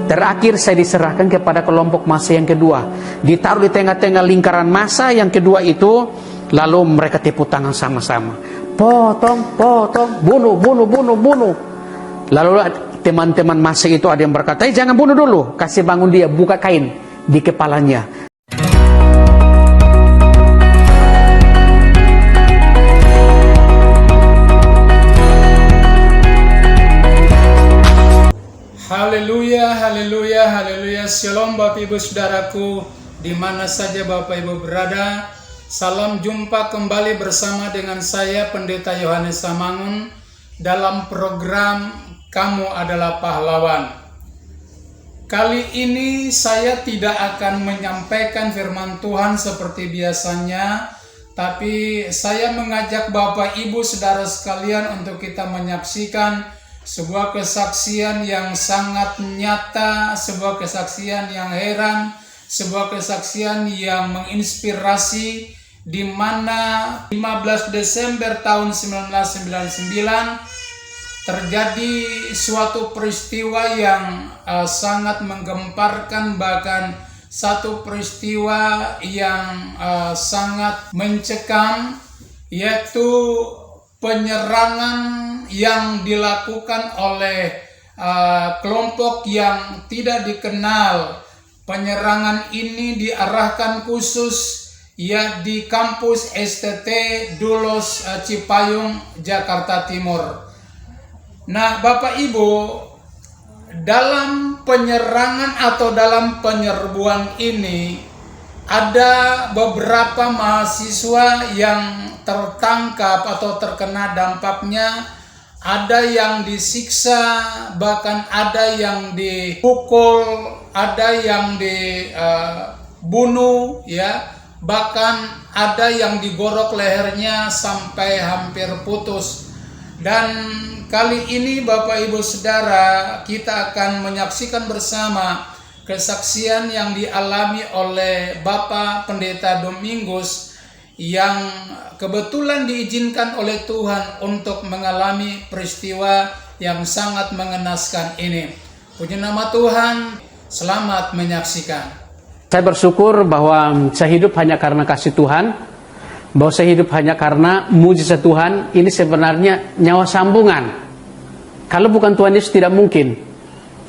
Terakhir saya diserahkan kepada kelompok massa yang kedua, ditaruh di tengah-tengah lingkaran massa yang kedua itu, lalu mereka tepuk tangan sama-sama, potong, potong, bunuh, bunuh, bunuh, bunuh. Lalu teman-teman massa itu ada yang berkata, jangan bunuh dulu, kasih bangun dia, buka kain di kepalanya. Haleluya, haleluya, haleluya. Shalom Bapak Ibu Saudaraku, di mana saja Bapak Ibu berada. Salam jumpa kembali bersama dengan saya Pendeta Yohanes Samangun dalam program Kamu Adalah Pahlawan. Kali ini saya tidak akan menyampaikan firman Tuhan seperti biasanya, tapi saya mengajak Bapak Ibu Saudara sekalian untuk kita menyaksikan sebuah kesaksian yang sangat nyata, sebuah kesaksian yang heran, sebuah kesaksian yang menginspirasi, di mana 15 Desember tahun 1999 terjadi suatu peristiwa yang sangat menggemparkan, bahkan satu peristiwa yang sangat mencekam, yaitu penyerangan yang dilakukan oleh kelompok yang tidak dikenal. Penyerangan ini diarahkan khusus ya di kampus STT Dulos Cipayung, Jakarta Timur. Nah, Bapak Ibu, dalam penyerangan atau dalam penyerbuan ini ada beberapa mahasiswa yang tertangkap atau terkena dampaknya. Ada yang disiksa, bahkan ada yang dipukul, ada yang dibunuh, ya, bahkan ada yang digorok lehernya sampai hampir putus. Dan kali ini Bapak Ibu Saudara, kita akan menyaksikan bersama kesaksian yang dialami oleh Bapak Pendeta Domingus yang kebetulan diizinkan oleh Tuhan untuk mengalami peristiwa yang sangat mengenaskan ini. Puji nama Tuhan, selamat menyaksikan. Saya bersyukur bahwa saya hidup hanya karena kasih Tuhan, bahwa saya hidup hanya karena mujizat Tuhan. Ini sebenarnya nyawa sambungan. Kalau bukan Tuhan Yesus tidak mungkin.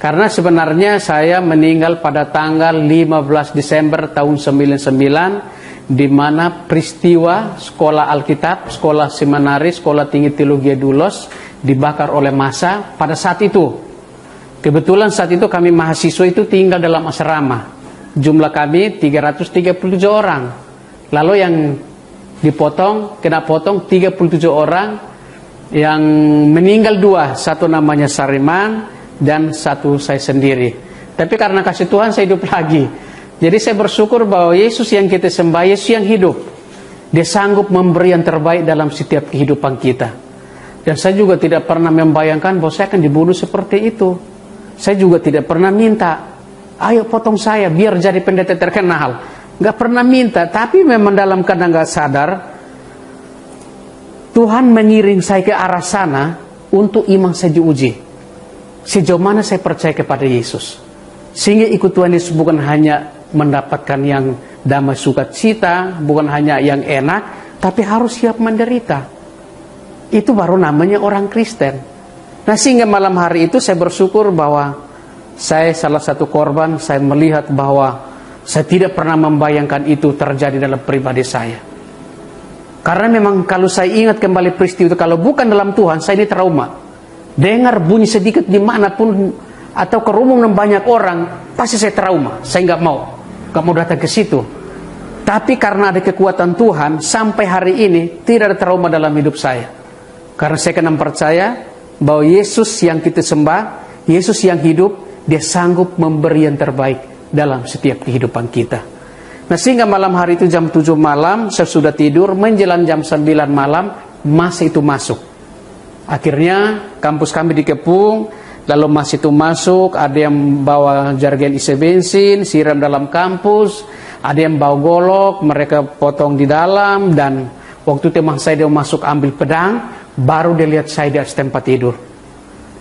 Karena sebenarnya saya meninggal pada tanggal 15 Desember tahun 99, di mana peristiwa sekolah Alkitab, sekolah seminari, sekolah tinggi teologi Dulos dibakar oleh massa pada saat itu. Kebetulan saat itu kami mahasiswa itu tinggal dalam asrama. Jumlah kami 337 orang. Lalu yang dipotong, kena potong 37 orang, yang meninggal 2, satu namanya Sariman dan satu saya sendiri. Tapi karena kasih Tuhan saya hidup lagi. Jadi saya bersyukur bahwa Yesus yang kita sembah, Yesus yang hidup, Dia sanggup memberi yang terbaik dalam setiap kehidupan kita. Dan saya juga tidak pernah membayangkan bahwa saya akan dibunuh seperti itu. Saya juga tidak pernah minta, ayo potong saya biar jadi pendeta terkenal. Gak pernah minta, tapi memang dalam keadaan gak sadar, Tuhan mengiring saya ke arah sana untuk iman saya diuji. Sejauh mana saya percaya kepada Yesus. Sehingga ikut Tuhan Yesus bukan hanya mendapatkan yang damai sukacita, bukan hanya yang enak, tapi harus siap menderita. Itu baru namanya orang Kristen. Nah, sehingga malam hari itu saya bersyukur bahwa saya salah satu korban. Saya melihat bahwa saya tidak pernah membayangkan itu terjadi dalam pribadi saya. Karena memang kalau saya ingat kembali peristiwa itu, kalau bukan dalam Tuhan, saya ini trauma. Dengar bunyi sedikit dimanapun atau kerumunan banyak orang, pasti saya trauma. Saya nggak mau datang ke situ. Tapi karena ada kekuatan Tuhan, sampai hari ini tidak ada trauma dalam hidup saya. Karena saya kena percaya bahwa Yesus yang kita sembah, Yesus yang hidup, Dia sanggup memberi yang terbaik dalam setiap kehidupan kita. Nah, sehingga malam hari itu jam 7 malam, saya sudah tidur, menjelang jam 9 malam, massa itu masuk. Akhirnya kampus kami dikepung. Lalu massa itu masuk, ada yang bawa jargen isi bensin, siram dalam kampus, ada yang bawa golok, mereka potong di dalam, dan waktu teman saya dia masuk ambil pedang, baru dia lihat saya di atas tempat tidur.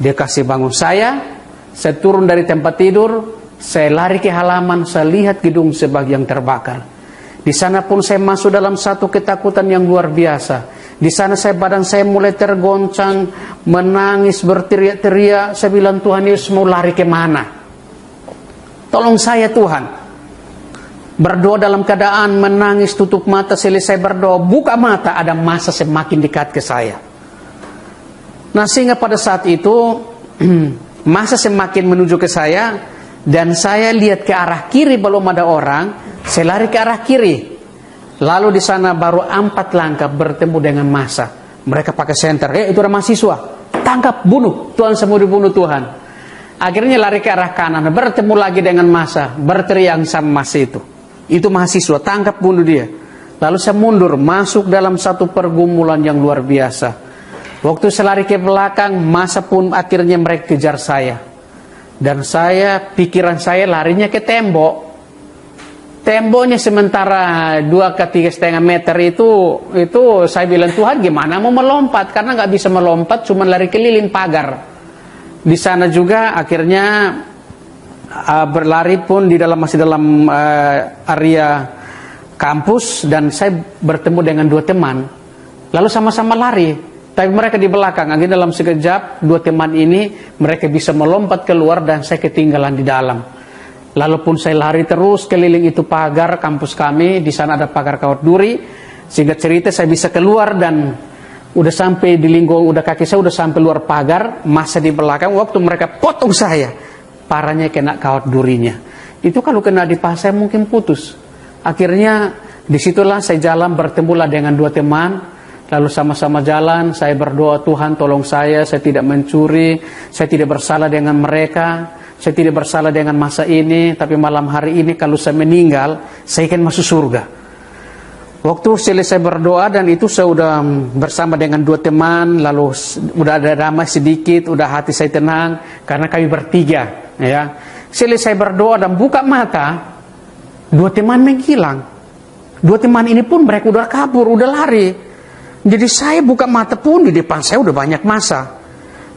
Dia kasih bangun saya Saya turun dari tempat tidur, saya lari ke halaman, saya lihat gedung sebagian terbakar. Di sana pun saya masuk dalam satu ketakutan yang luar biasa. Di sana badan saya mulai tergoncang, menangis, berteriak-teriak. Saya bilang, Tuhan Yesus, mau lari kemana? Tolong saya Tuhan. Berdoa dalam keadaan menangis, tutup mata, selesai berdoa, buka mata, ada masa semakin dekat ke saya. Nah, sehingga pada saat itu masa semakin menuju ke saya, dan saya lihat ke arah kiri belum ada orang, saya lari ke arah kiri. Lalu di sana baru 4 langkah bertemu dengan masa. Mereka pakai senter, itu ada mahasiswa, tangkap, bunuh, Tuhan semua dibunuh Tuhan. Akhirnya lari ke arah kanan, bertemu lagi dengan masa, berteriak sama masa itu mahasiswa, tangkap, bunuh dia. Lalu saya mundur, masuk dalam satu pergumulan yang luar biasa. Waktu saya lari ke belakang, masa pun akhirnya mereka kejar saya. Dan pikiran saya larinya ke tembok. Temboknya sementara 2 ke 3,5 meter itu saya bilang, Tuhan gimana mau melompat? Karena nggak bisa melompat, cuma lari keliling pagar. Di sana juga akhirnya berlari pun masih dalam area kampus, dan saya bertemu dengan 2 teman. Lalu sama-sama lari, tapi mereka di belakang. Akhirnya dalam sekejap 2 teman ini mereka bisa melompat keluar dan saya ketinggalan di dalam. Lalu pun saya lari terus keliling itu pagar kampus kami. Di sana ada pagar kawat duri. Sehingga cerita saya bisa keluar dan udah sampai di kaki saya udah sampai luar pagar. Masa di belakang waktu mereka potong saya, parahnya kena kawat durinya. Itu kalau kena di paha saya mungkin putus. Akhirnya disitulah saya jalan, bertemulah dengan 2 teman. Lalu sama-sama jalan, saya berdoa, Tuhan tolong saya tidak mencuri, saya tidak bersalah dengan mereka, saya tidak bersalah dengan masa ini, tapi malam hari ini kalau saya meninggal, saya akan masuk surga. Waktu selesai berdoa dan itu saya sudah bersama dengan 2 teman, lalu udah ada damai sedikit, udah hati saya tenang, karena kami bertiga. Ya. Selesai berdoa dan buka mata, 2 teman menghilang. 2 teman ini pun mereka udah kabur, udah lari. Jadi saya buka mata pun di depan saya udah banyak masa.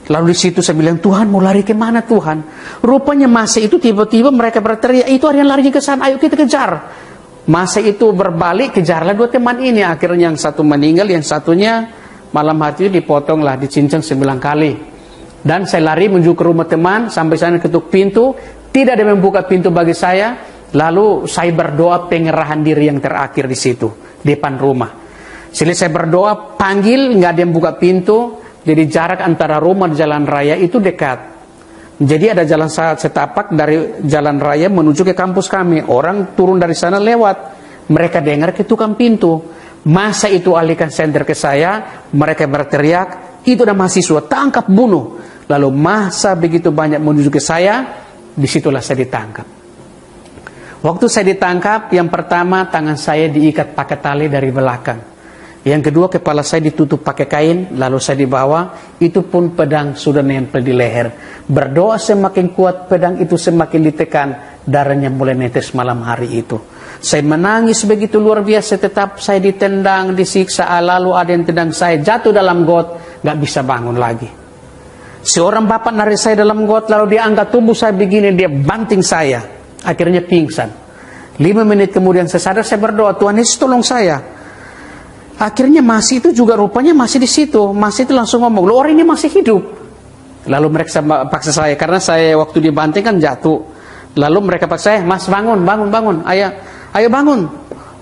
Lalu di situ saya bilang, Tuhan mau lari kemana Tuhan? Rupanya masa itu tiba-tiba mereka berteriak, itu ada yang lari ke sana, ayo kita kejar. Masa itu berbalik, kejarlah 2 teman ini. Akhirnya yang satu meninggal, yang satunya malam hari itu dipotonglah, dicincang 9 kali. Dan saya lari menuju ke rumah teman, sampai sana ketuk pintu, tidak ada yang membuka pintu bagi saya. Lalu saya berdoa pengerahan diri yang terakhir di situ, depan rumah. Selesai berdoa, panggil, nggak ada yang buka pintu. Jadi jarak antara rumah dan jalan raya itu dekat. Jadi ada jalan setapak dari jalan raya menuju ke kampus kami. Orang turun dari sana lewat. Mereka dengar ke tukang pintu. Masa itu alihkan senter ke saya. Mereka berteriak, itu ada mahasiswa, tangkap, bunuh. Lalu masa begitu banyak menuju ke saya. Disitulah saya ditangkap. Waktu saya ditangkap, yang pertama tangan saya diikat pakai tali dari belakang. Yang kedua kepala saya ditutup pakai kain, lalu saya dibawa, itu pun pedang sudah nempel di leher. Berdoa semakin kuat, pedang itu semakin ditekan, darahnya mulai netes malam hari itu. Saya menangis begitu luar biasa, tetap saya ditendang, disiksa, lalu ada yang tendang saya, jatuh dalam got, gak bisa bangun lagi. Seorang bapak narik saya dalam got, lalu dia angkat tubuh saya begini, dia banting saya, akhirnya pingsan. 5 menit kemudian saya sadar, saya berdoa, Tuhan Yesus tolong saya. Akhirnya masih itu juga rupanya masih di situ. Masih itu langsung ngomong, lo orang ini masih hidup. Lalu mereka paksa saya, karena saya waktu dibanting kan jatuh. Lalu mereka paksa saya, Mas bangun, ayo bangun.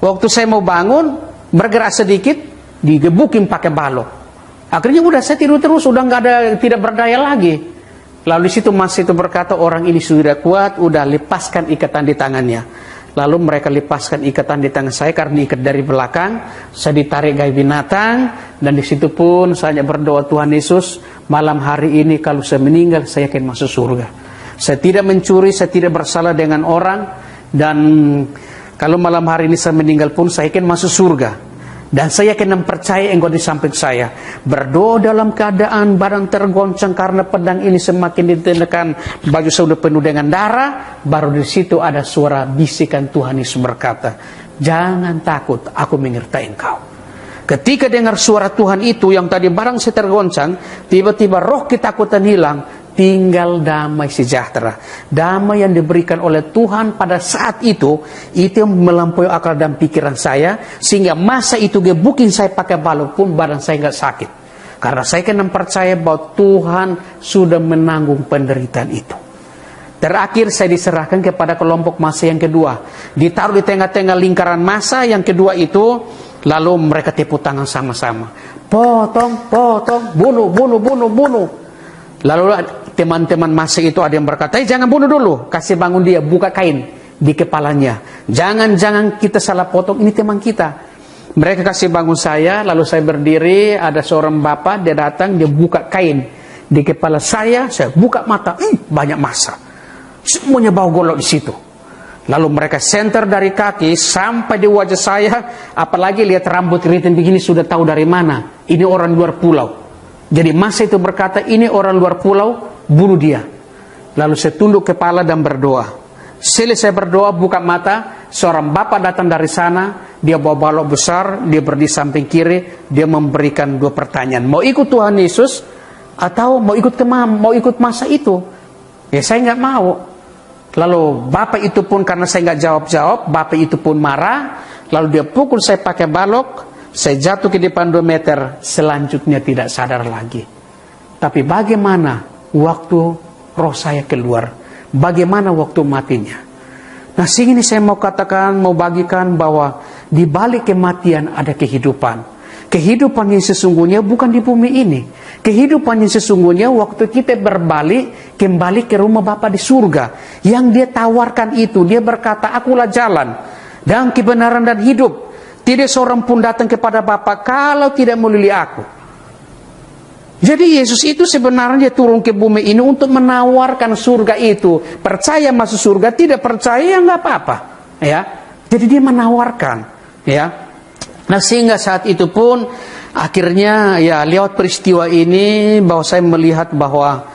Waktu saya mau bangun, bergerak sedikit, digebukin pakai balok. Akhirnya udah saya tidur terus, udah tidak berdaya lagi. Lalu di situ Mas itu berkata, orang ini sudah kuat, udah lepaskan ikatan di tangannya. Lalu mereka lepaskan ikatan di tangan saya karena ikat dari belakang. Saya ditarik gaya binatang, dan di situ pun saya berdoa, Tuhan Yesus, malam hari ini kalau saya meninggal saya akan masuk surga. Saya tidak mencuri, saya tidak bersalah dengan orang, dan kalau malam hari ini saya meninggal pun saya akan masuk surga. Dan saya akan mempercayai Engkau di samping saya. Berdoa dalam keadaan badan tergoncang karena pedang ini semakin ditekan, baju saya sudah penuh dengan darah. Baru di situ ada suara bisikan Tuhan Yesus berkata, jangan takut, aku menyertai engkau. Ketika dengar suara Tuhan itu yang tadi barang saya tergoncang, tiba-tiba roh ketakutan hilang. tinggal damai sejahtera. Damai yang diberikan oleh Tuhan pada saat itu yang melampaui akal dan pikiran saya, sehingga masa itu gebukin saya pakai balok pun badan saya nggak sakit. Karena saya kena percaya bahwa Tuhan sudah menanggung penderitaan itu. Terakhir saya diserahkan kepada kelompok massa yang kedua. Ditaruh di tengah-tengah lingkaran massa yang kedua itu, lalu mereka tepuk tangan sama-sama. Potong, potong, bunuh, bunuh, bunuh, bunuh. Lalu teman-teman massa itu ada yang berkata, jangan bunuh dulu, kasih bangun dia, buka kain di kepalanya. Jangan kita salah potong, ini teman kita. Mereka kasih bangun saya, lalu saya berdiri, ada seorang bapak, dia datang, dia buka kain di kepala saya buka mata, banyak massa. Semuanya bau golok di situ. Lalu mereka senter dari kaki sampai di wajah saya, apalagi lihat rambut keriting begini sudah tahu dari mana. Ini orang luar pulau. Jadi massa itu berkata, ini orang luar pulau, bunuh dia. Lalu saya tunduk kepala dan berdoa. Selesai berdoa, buka mata, seorang bapak datang dari sana, dia bawa balok besar, dia berdiri samping kiri, dia memberikan dua pertanyaan. Mau ikut Tuhan Yesus atau mau ikut massa itu? Ya saya nggak mau. Lalu bapak itu pun karena saya nggak jawab-jawab, bapak itu pun marah. Lalu dia pukul saya pakai balok, saya jatuh ke depan 2 meter, selanjutnya tidak sadar lagi. Tapi bagaimana waktu roh saya keluar? Bagaimana waktu matinya? Nah, sini saya mau katakan, mau bagikan bahwa di balik kematian ada kehidupan. Kehidupan yang sesungguhnya bukan di bumi ini. Kehidupan yang sesungguhnya waktu kita berbalik kembali ke rumah Bapa di surga. Yang dia tawarkan itu, dia berkata, akulah jalan dan kebenaran dan hidup. Tidak seorang pun datang kepada Bapa kalau tidak melalui aku. Jadi Yesus itu sebenarnya turun ke bumi ini untuk menawarkan surga itu. Percaya masuk surga, tidak percaya ya nggak apa-apa. Ya, jadi dia menawarkan. Ya. Nah sehingga saat itu pun akhirnya ya lewat peristiwa ini bahwa saya melihat bahwa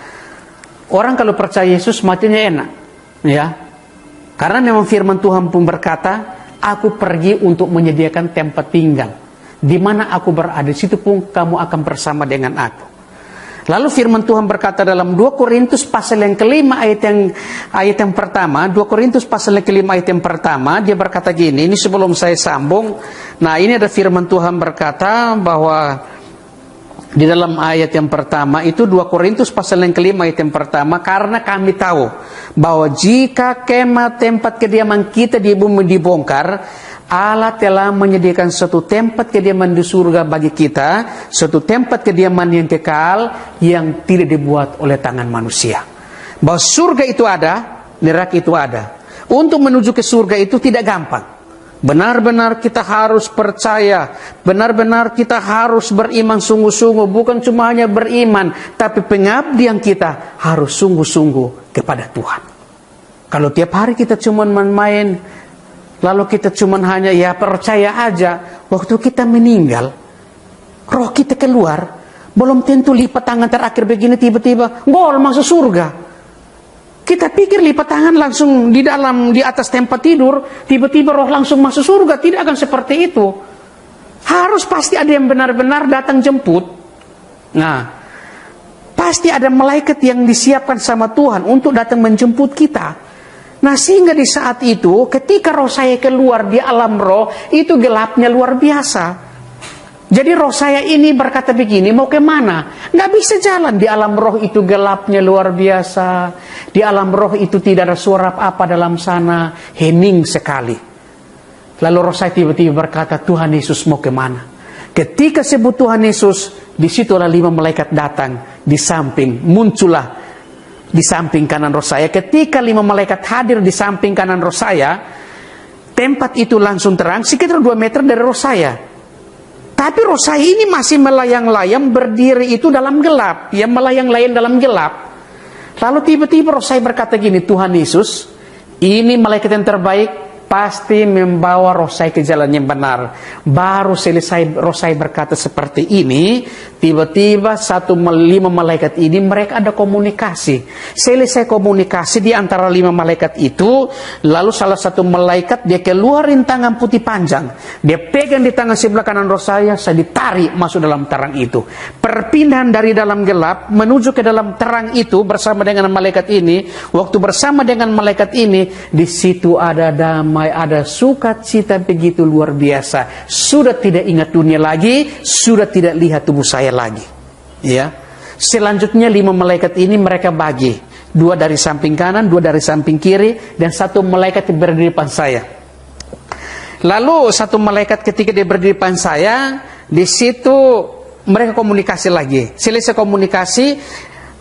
orang kalau percaya Yesus matinya enak, ya. Karena memang firman Tuhan pun berkata, aku pergi untuk menyediakan tempat tinggal. Di mana aku berada, di situ pun kamu akan bersama dengan aku. Lalu firman Tuhan berkata dalam 2 Korintus pasal yang kelima ayat yang pertama, 2 Korintus pasal yang kelima ayat yang pertama, dia berkata gini, ini sebelum saya sambung. Nah, ini ada firman Tuhan berkata bahwa di dalam ayat yang pertama itu 2 Korintus pasal yang kelima ayat yang pertama, karena kami tahu bahwa jika kemah tempat kediaman kita di bumi dibongkar, Allah telah menyediakan suatu tempat kediaman di surga bagi kita, suatu tempat kediaman yang kekal yang tidak dibuat oleh tangan manusia. Bahwa surga itu ada, neraka itu ada. Untuk menuju ke surga itu tidak gampang. Benar-benar kita harus percaya, benar-benar kita harus beriman sungguh-sungguh, bukan cuma hanya beriman, tapi pengabdian kita harus sungguh-sungguh kepada Tuhan. Kalau tiap hari kita cuma main-main, lalu kita cuma hanya ya percaya aja, waktu kita meninggal, roh kita keluar, belum tentu lipat tangan terakhir begini tiba-tiba gol masuk surga. Kita pikir lipat tangan langsung di atas tempat tidur, tiba-tiba roh langsung masuk surga. Tidak akan seperti itu. Harus pasti ada yang benar-benar datang jemput. Nah, pasti ada malaikat yang disiapkan sama Tuhan untuk datang menjemput kita. Nah sehingga di saat itu ketika roh saya keluar di alam roh, itu gelapnya luar biasa. Jadi roh saya ini berkata begini, mau kemana? Nggak bisa jalan, di alam roh itu gelapnya luar biasa. Di alam roh itu tidak ada suara apa dalam sana, hening sekali. Lalu roh saya tiba-tiba berkata, Tuhan Yesus mau kemana? Ketika sebut Tuhan Yesus, disitulah 5 malaikat datang di samping, muncullah di samping kanan roh saya. Ketika 5 malaikat hadir di samping kanan roh saya, tempat itu langsung terang sekitar 2 meter dari roh saya. Tapi roh saya ini masih melayang-layang berdiri itu dalam gelap, ya melayang-layang dalam gelap. Lalu tiba-tiba roh saya berkata gini, Tuhan Yesus, ini malaikat yang terbaik, pasti membawa roh saya ke jalan yang benar. Baru selesai roh saya berkata seperti ini, tiba-tiba 5 malaikat ini mereka ada komunikasi. Selesai komunikasi di antara 5 malaikat itu, lalu salah satu malaikat dia keluarin tangan putih panjang. Dia pegang di tangan sebelah kanan roh saya ditarik masuk dalam terang itu. Perpindahan dari dalam gelap menuju ke dalam terang itu bersama dengan malaikat ini. Waktu bersama dengan malaikat ini, di situ ada damai, ada sukacita begitu luar biasa. Sudah tidak ingat dunia lagi, sudah tidak lihat tubuh saya lagi. Ya. Selanjutnya 5 malaikat ini mereka bagi, 2 dari samping kanan, 2 dari samping kiri, dan 1 malaikat yang berdiri di depan saya. Lalu 1 malaikat ketika dia berdiri di depan saya, di situ mereka komunikasi lagi. Selesai komunikasi,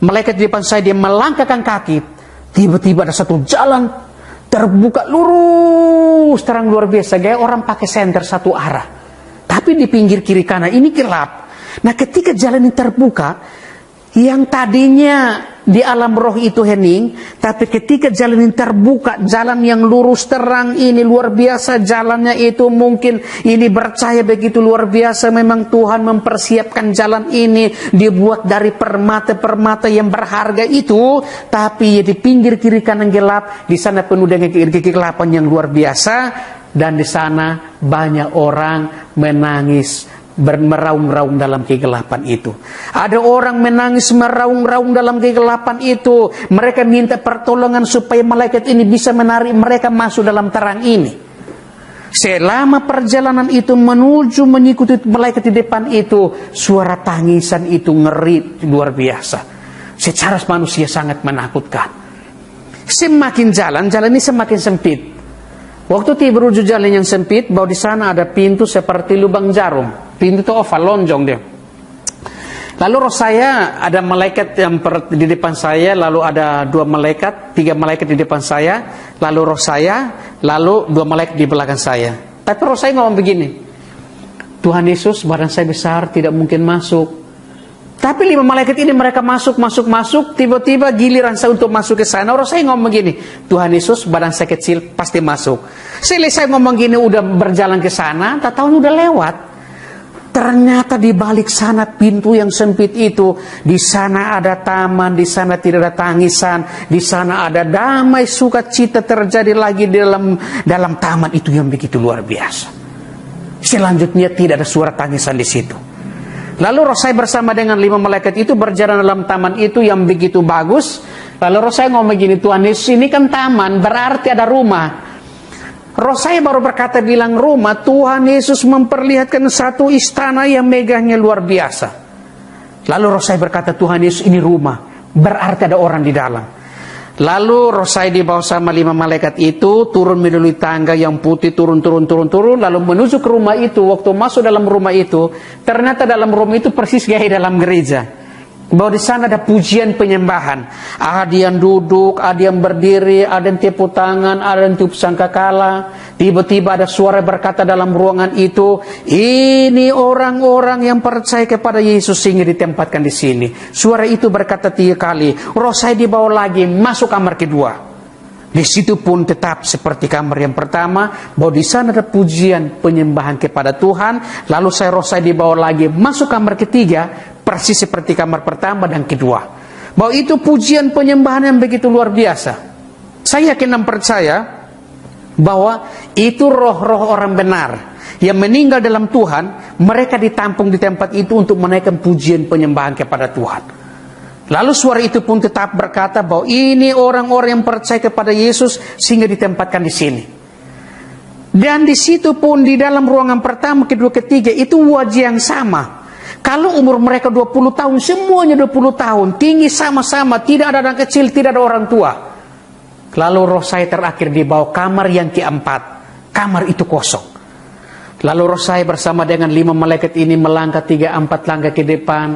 malaikat di depan saya dia melangkahkan kaki. Tiba-tiba ada 1 jalan terbuka lurus, terang luar biasa, kayak orang pakai senter 1 arah. Tapi di pinggir kiri kanan ini gelap. Nah, ketika jalan ini terbuka, yang tadinya di alam roh itu hening, tapi ketika jalan ini terbuka, jalan yang lurus terang ini luar biasa, jalannya itu mungkin ini bercahaya begitu luar biasa. Memang Tuhan mempersiapkan jalan ini, dibuat dari permata-permata yang berharga itu, tapi di pinggir kiri kanan gelap, di sana penuh dengan kegelapan yang luar biasa, dan di sana banyak orang menangis meraung-raung dalam kegelapan itu. Ada orang menangis meraung-raung dalam kegelapan itu. Mereka minta pertolongan supaya malaikat ini bisa menarik mereka masuk dalam terang ini. Selama perjalanan itu menuju mengikuti malaikat di depan itu, suara tangisan itu ngeri luar biasa. Secara manusia sangat menakutkan. Semakin jalan ini semakin sempit. Waktu tiba menuju jalan yang sempit, bahwa di sana ada pintu seperti lubang jarum. Pintu itu oval, lonjong dia. Lalu roh saya, ada malaikat yang di depan saya, lalu ada 2 malaikat, 3 malaikat di depan saya, lalu roh saya, lalu 2 malaikat di belakang saya. Tapi roh saya ngomong begini, Tuhan Yesus, badan saya besar, tidak mungkin masuk. Tapi 5 malaikat ini mereka masuk, tiba-tiba giliran saya untuk masuk ke sana. Orang saya ngomong gini, Tuhan Yesus, badan saya kecil, pasti masuk. Selesai ngomong gini, udah berjalan ke sana, tak tahu udah lewat. Ternyata di balik sana pintu yang sempit itu, di sana ada taman, di sana tidak ada tangisan, di sana ada damai, sukacita terjadi lagi di dalam taman itu yang begitu luar biasa. Selanjutnya tidak ada suara tangisan di situ. Lalu roh saya bersama dengan 5 malaikat itu berjalan dalam taman itu yang begitu bagus. Lalu roh saya ngomong gini, Tuhan Yesus, ini kan taman, berarti ada rumah. Roh saya baru berkata bilang rumah, Tuhan Yesus memperlihatkan satu istana yang megahnya luar biasa. Lalu roh saya berkata, Tuhan Yesus, ini rumah, berarti ada orang di dalam. Lalu roh saya dibawa sama 5 malaikat itu, turun melalui tangga yang putih, turun, lalu menuju ke rumah itu. Waktu masuk dalam rumah itu, ternyata dalam rumah itu persis kayak dalam gereja. Bahwa di sana ada pujian penyembahan. Ada yang duduk, ada yang berdiri, ada yang tepuk tangan, ada yang tiup sangkakala. Tiba-tiba ada suara berkata dalam ruangan itu, ini orang-orang yang percaya kepada Yesus sehingga ditempatkan di sini. Suara itu berkata 3 kali. Roh saya dibawa lagi masuk kamar kedua. Di situ pun tetap seperti kamar yang pertama, bahwa di sana ada pujian penyembahan kepada Tuhan. Lalu roh saya dibawa lagi masuk kamar ketiga, persis seperti kamar pertama dan kedua. Bahwa itu pujian penyembahan yang begitu luar biasa. Saya yakin dan percaya bahwa itu roh-roh orang benar yang meninggal dalam Tuhan, mereka ditampung di tempat itu untuk menaikkan pujian penyembahan kepada Tuhan. Lalu suara itu pun tetap berkata bahwa ini orang-orang yang percaya kepada Yesus sehingga ditempatkan di sini. Dan di situ pun di dalam ruangan pertama, kedua, ketiga itu wajah yang sama. Kalau umur mereka 20 tahun, semuanya 20 tahun, tinggi sama-sama, tidak ada anak kecil, tidak ada orang tua. Lalu roh saya terakhir dibawa kamar yang keempat, kamar itu kosong. Lalu roh saya bersama dengan 5 malaikat ini melangkah 3-4 langkah ke depan.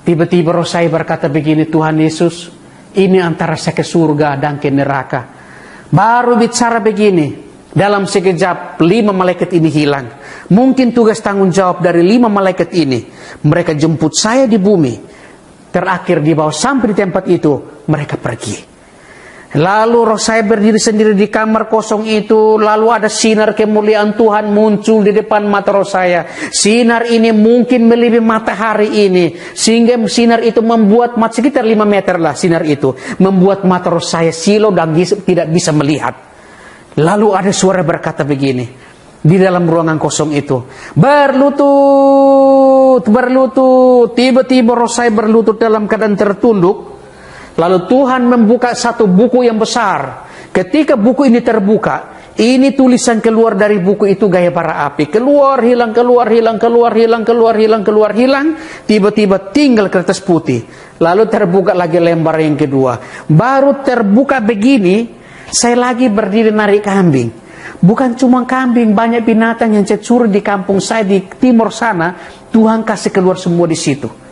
Tiba-tiba roh saya berkata begini, Tuhan Yesus, ini antara saya ke surga dan ke neraka. Baru bicara begini, dalam sekejap 5 malaikat ini hilang. Mungkin tugas tanggung jawab dari 5 malaikat ini, mereka jemput saya di bumi. Terakhir dibawa sampai di tempat itu, mereka pergi. Lalu roh saya berdiri sendiri di kamar kosong itu. Lalu ada sinar kemuliaan Tuhan muncul di depan mata roh saya. Sinar ini mungkin melebihi matahari ini. Sehingga sinar itu membuat sekitar 5 meter lah sinar itu. Membuat mata roh saya silau dan tidak bisa melihat. Lalu ada suara berkata begini. Di dalam ruangan kosong itu. Berlutut. Tiba-tiba roh saya berlutut dalam keadaan tertunduk. Lalu Tuhan membuka satu buku yang besar. Ketika buku ini terbuka, ini tulisan keluar dari buku itu gaya bara api. Keluar, hilang. Tiba-tiba tinggal kertas putih. Lalu terbuka lagi lembar yang kedua. Baru terbuka begini, saya lagi berdiri narik kambing. Bukan cuma kambing, banyak binatang yang cecuri di kampung saya di timur sana. Tuhan kasih keluar semua di situ.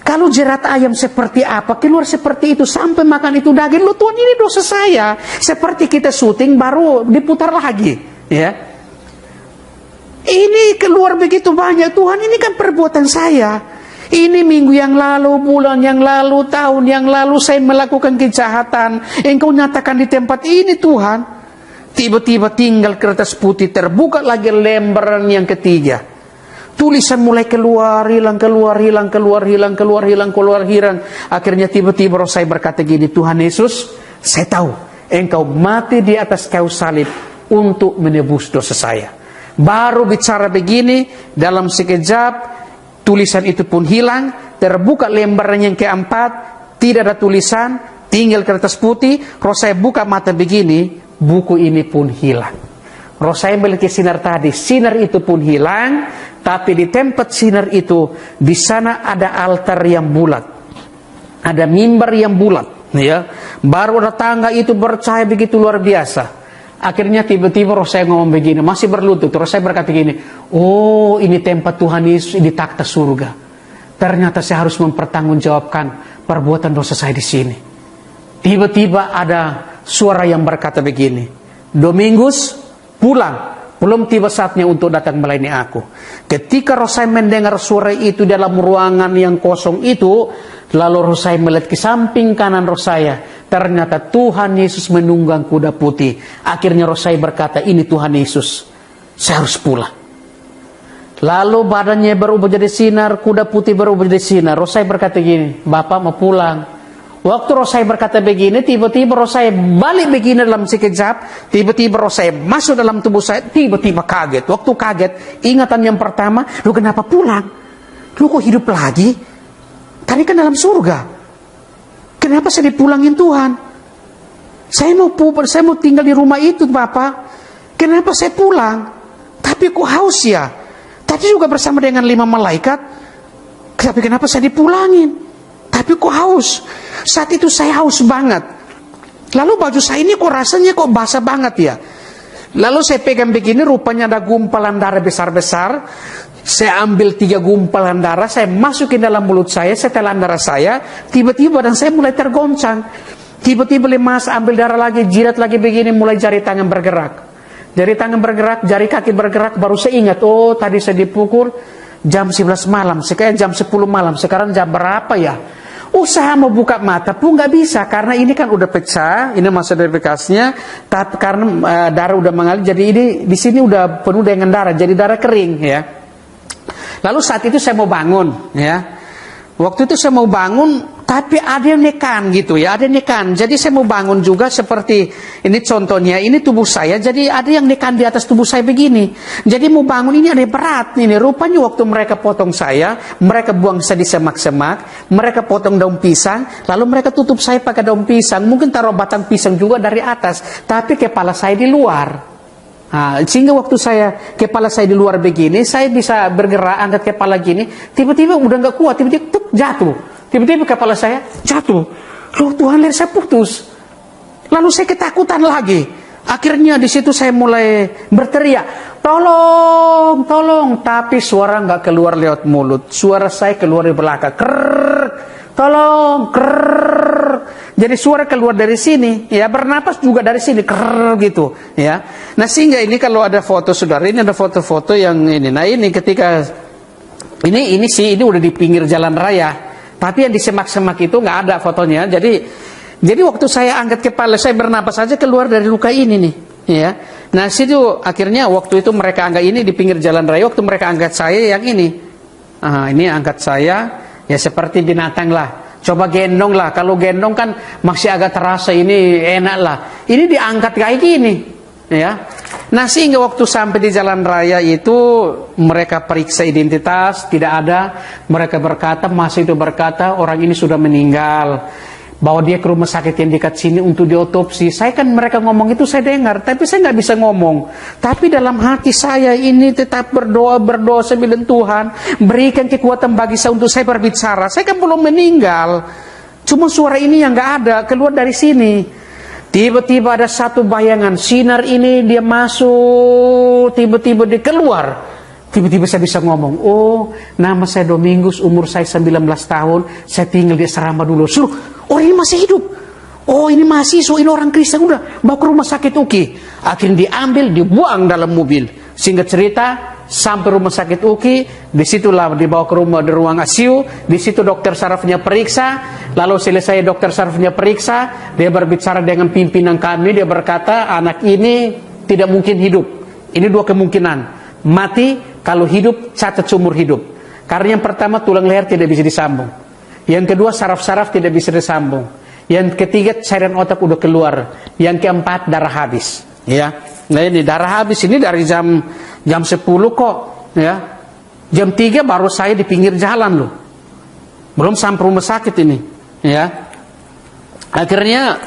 Kalau jerat ayam seperti apa, keluar seperti itu sampai makan itu daging. Loh Tuhan, ini dosa saya. Seperti kita syuting baru diputar lagi, ya. Ini keluar begitu banyak. Tuhan, ini kan perbuatan saya. Ini minggu yang lalu, bulan yang lalu, tahun yang lalu saya melakukan kejahatan. Engkau nyatakan di tempat ini Tuhan. Tiba-tiba tinggal kertas putih, terbuka lagi lembaran yang ketiga. Tulisan mulai keluar, hilang. Akhirnya tiba-tiba roh saya berkata gini, Tuhan Yesus, saya tahu Engkau mati di atas kayu salib untuk menebus dosa saya. Baru bicara begini, dalam sekejap tulisan itu pun hilang. Terbuka lembaran yang keempat, tidak ada tulisan, tinggal kertas putih. Roh saya buka mata begini, buku ini pun hilang. Roh saya memiliki sinar tadi, sinar itu pun hilang. Tapi di tempat sinar itu, di sana ada altar yang bulat, ada mimbar yang bulat, ya. Baru ada tangga itu bercahaya begitu luar biasa. Akhirnya tiba-tiba roh saya ngomong begini, masih berlutut. Roh saya berkata gini, oh ini tempat Tuhan Yesus di takhta surga. Ternyata saya harus mempertanggungjawabkan perbuatan dosa saya di sini. Tiba-tiba ada suara yang berkata begini, Domingus, pulang. Belum tiba saatnya untuk datang melayani aku. Ketika roh saya mendengar suara itu dalam ruangan yang kosong itu, lalu roh saya melihat ke samping kanan roh saya. Ternyata Tuhan Yesus menunggang kuda putih. Akhirnya roh saya berkata, ini Tuhan Yesus, saya harus pulang. Lalu badannya berubah jadi sinar, kuda putih berubah jadi sinar. Roh saya berkata gini, Bapak mau pulang. Waktu roh saya berkata begini, tiba-tiba roh saya balik begini dalam sekejap. Tiba-tiba roh saya masuk dalam tubuh saya, tiba-tiba kaget. Waktu kaget, ingatan yang pertama, lu kenapa pulang? Lu kok hidup lagi? Tadi kan dalam surga. Kenapa saya dipulangin Tuhan? Saya mau tinggal di rumah itu Bapak. Kenapa saya pulang? Tapi kok haus ya? Tadi juga bersama dengan 5 malaikat. Tapi kenapa saya dipulangin? Tapi kok haus? Saat itu saya haus banget. Lalu baju saya ini kok rasanya kok basah banget ya. Lalu saya pegang begini, rupanya ada gumpalan darah besar-besar. Saya ambil 3 gumpalan darah, saya masukin dalam mulut saya telan darah saya. Tiba-tiba dan saya mulai tergoncang. Tiba-tiba lemas, ambil darah lagi, jirat lagi begini, mulai jari tangan bergerak. Jari tangan bergerak, jari kaki bergerak, baru saya ingat, oh tadi saya dipukul jam 11 malam, sekarang jam 10 malam, sekarang jam berapa ya? Usaha mau buka mata pun nggak bisa karena ini kan udah pecah, ini masa dari bekasnya, tapi karena darah udah mengalir, jadi ini di sini udah penuh dengan darah, jadi darah kering ya. Lalu saat itu saya mau bangun ya, waktu itu saya mau bangun, tapi ada yang nekan gitu ya, ada yang nekan. Jadi saya mau bangun juga seperti ini contohnya, ini tubuh saya, jadi ada yang nekan di atas tubuh saya begini. Jadi mau bangun ini ada yang berat ini. Rupanya waktu mereka potong saya, mereka buang saya di semak-semak, mereka potong daun pisang, lalu mereka tutup saya pakai daun pisang. Mungkin taruh batang pisang juga dari atas, tapi kepala saya di luar. Nah, sehingga waktu kepala saya di luar begini, saya bisa bergerak, angkat kepala gini, tiba-tiba udah nggak kuat, tiba-tiba jatuh. Tiba-tiba kepala saya jatuh. Loh Tuhan, lihat saya putus. Lalu saya ketakutan lagi. Akhirnya di situ saya mulai berteriak, tolong, tolong. Tapi suara nggak keluar lewat mulut. Suara saya keluar di belakang. Krrrr, tolong, krrrr. Jadi suara keluar dari sini, ya bernapas juga dari sini, krrrr gitu, ya. Nah sehingga ini kalau ada foto saudara, ini ada foto-foto yang ini. Nah ini ketika ini udah di pinggir jalan raya. Tapi yang di semak-semak itu nggak ada fotonya. Jadi Jadi waktu saya angkat kepala, saya bernapas saja keluar dari luka ini nih, ya. Nah, situ akhirnya waktu itu mereka angkat ini di pinggir jalan raya, waktu mereka angkat saya yang ini. Ini angkat saya, ya seperti binatang lah. Coba gendong lah, kalau gendong kan masih agak terasa ini enak lah. Ini diangkat kayak gini, ya. Nah, sehingga waktu sampai di jalan raya itu mereka periksa identitas, tidak ada. Mereka berkata, masa itu berkata orang ini sudah meninggal. Bawa dia ke rumah sakit yang dekat sini untuk diotopsi. Saya kan mereka ngomong itu saya dengar, tapi saya nggak bisa ngomong. Tapi dalam hati saya ini tetap berdoa saya bilang Tuhan berikan kekuatan bagi saya untuk saya berbicara. Saya kan belum meninggal, cuma suara ini yang nggak ada keluar dari sini. Tiba-tiba ada satu bayangan sinar ini dia masuk, tiba-tiba dia keluar. Tiba-tiba saya bisa ngomong, oh nama saya Domingus, umur saya 19 tahun, saya tinggal di asrama dulu. Suruh, orang ini masih hidup. Oh ini mahasiswa, ini orang Kristen, udah bawa ke rumah sakit UKI. Akhirnya diambil, dibuang dalam mobil. Singkat cerita, sampai rumah sakit UKI, disitulah dibawa ke rumah di ruang ICU. Di situ dokter sarafnya periksa. Lalu selesai dokter sarafnya periksa, dia berbicara dengan pimpinan kami. Dia berkata, anak ini tidak mungkin hidup. Ini dua kemungkinan, mati. Kalau hidup, catat seumur hidup. Karena yang pertama, tulang leher tidak bisa disambung. Yang kedua, saraf-saraf tidak bisa disambung. Yang ketiga, cairan otak udah keluar. Yang keempat, darah habis. Ya, nah ini darah habis ini dari jam 10 kok. Ya, jam 3 baru saya di pinggir jalan loh. Belum sampai rumah sakit ini. Ya. Akhirnya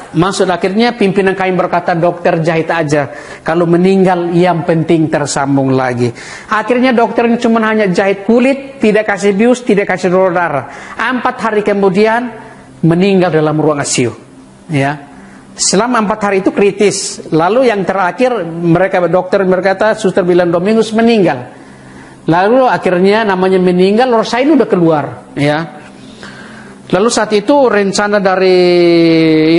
pimpinan kami berkata dokter jahit aja. Kalau meninggal yang penting tersambung lagi. Akhirnya dokternya cuma hanya jahit kulit, tidak kasih bius, tidak kasih donor darah. 4 hari kemudian meninggal dalam ruang ICU. Ya. Selama 4 hari itu kritis. Lalu yang terakhir dokter berkata suster bilang Domingus meninggal. Lalu akhirnya namanya meninggal, roh saya ini udah keluar. Ya. Lalu saat itu rencana dari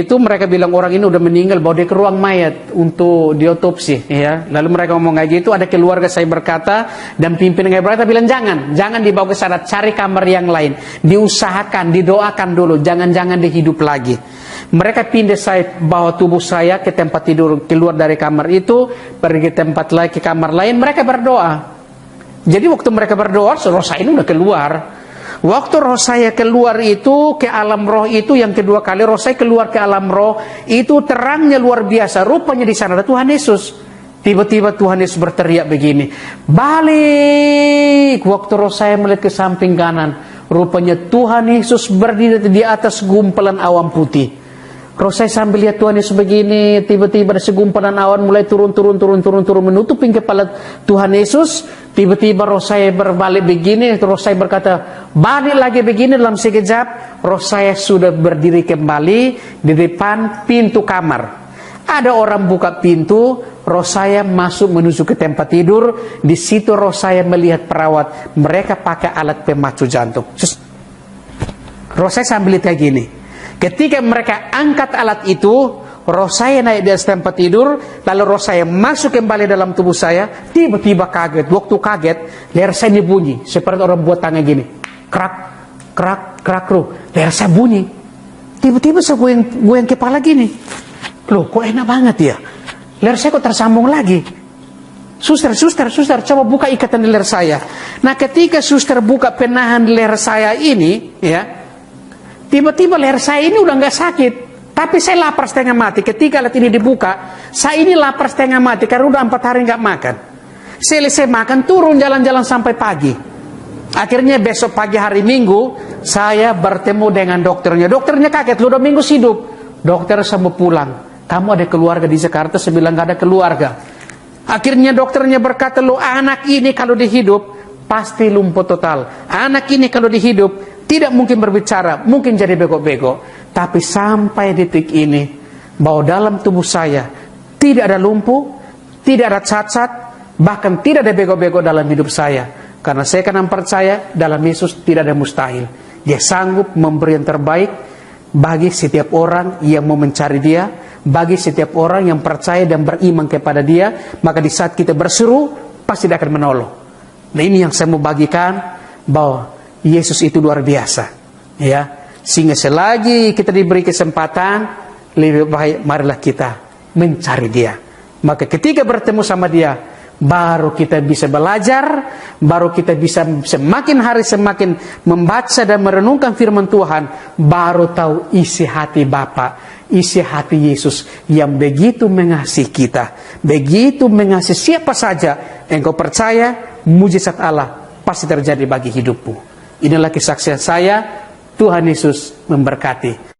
itu mereka bilang orang ini udah meninggal, bawa dia ke ruang mayat untuk diotopsi, ya. Lalu mereka ngomong kayak gitu, ada keluarga saya berkata dan pimpinan saya berkata bilang jangan dibawa ke sana, cari kamar yang lain, diusahakan, didoakan dulu, jangan dihidup lagi. Mereka pindah saya bawa tubuh saya ke tempat tidur, keluar dari kamar itu, pergi ke tempat lain, ke kamar lain, mereka berdoa. Jadi waktu mereka berdoa, roh saya ini udah keluar. Waktu roh saya keluar itu ke alam roh itu yang kedua kali roh saya keluar ke alam roh itu terangnya luar biasa. Rupanya di sana ada Tuhan Yesus. Tiba-tiba Tuhan Yesus berteriak begini, balik. Waktu roh saya melihat ke samping kanan, rupanya Tuhan Yesus berdiri di atas gumpalan awan putih. Roh saya sambil lihat Tuhan Yesus begini, tiba-tiba ada segumpalan awan mulai turun menutupin kepala Tuhan Yesus. Tiba-tiba roh saya berbalik begini, roh saya berkata, balik lagi begini. Dalam sekejap, roh saya sudah berdiri kembali di depan pintu kamar. Ada orang buka pintu, roh saya masuk menuju ke tempat tidur. Di situ roh saya melihat perawat, mereka pakai alat pemacu jantung. Roh saya sambil lihat kayak gini. Ketika mereka angkat alat itu, roh saya naik di atas tempat tidur, lalu roh saya masuk kembali dalam tubuh saya, tiba-tiba kaget. Waktu kaget, leher saya ini bunyi, seperti orang buat tangan gini. Krak, krak, krak, leher saya bunyi. Tiba-tiba saya goyang kepala gini. Loh, kok enak banget ya? Leher saya kok tersambung lagi. Suster, coba buka ikatan di leher saya. Nah, ketika suster buka penahan leher saya ini, ya, tiba-tiba leher saya ini udah nggak sakit. Tapi saya lapar setengah mati. Ketika alat ini dibuka, saya ini lapar setengah mati karena udah 4 hari nggak makan. Selesai makan, turun jalan-jalan sampai pagi. Akhirnya besok pagi hari Minggu, saya bertemu dengan dokternya. Dokternya kaget, lu udah Minggu hidup. Dokter saya mau pulang. Kamu ada keluarga di Jakarta? Saya bilang nggak ada keluarga. Akhirnya dokternya berkata, lu anak ini kalau dihidup pasti lumpuh total. Anak ini kalau dihidup tidak mungkin berbicara, mungkin jadi bego-bego. Tapi sampai detik ini, bahwa dalam tubuh saya tidak ada lumpuh, tidak ada cacat, bahkan tidak ada bego-bego dalam hidup saya. Karena saya kan percaya dalam Yesus tidak ada mustahil. Dia sanggup memberi yang terbaik bagi setiap orang yang mau mencari Dia, bagi setiap orang yang percaya dan beriman kepada Dia. Maka di saat kita berseru, pasti Dia akan menolong. Nah, ini yang saya mau bagikan, bahwa Yesus itu luar biasa, ya. Sehingga selagi kita diberi kesempatan, lebih baik marilah kita mencari Dia. Maka ketika bertemu sama Dia, baru kita bisa belajar, baru kita bisa semakin hari semakin membaca dan merenungkan firman Tuhan, baru tahu isi hati Bapa, isi hati Yesus yang begitu mengasihi kita, begitu mengasihi siapa saja. Engkau percaya mujizat Allah pasti terjadi bagi hidupmu. Inilah kesaksian saya. Tuhan Yesus memberkati.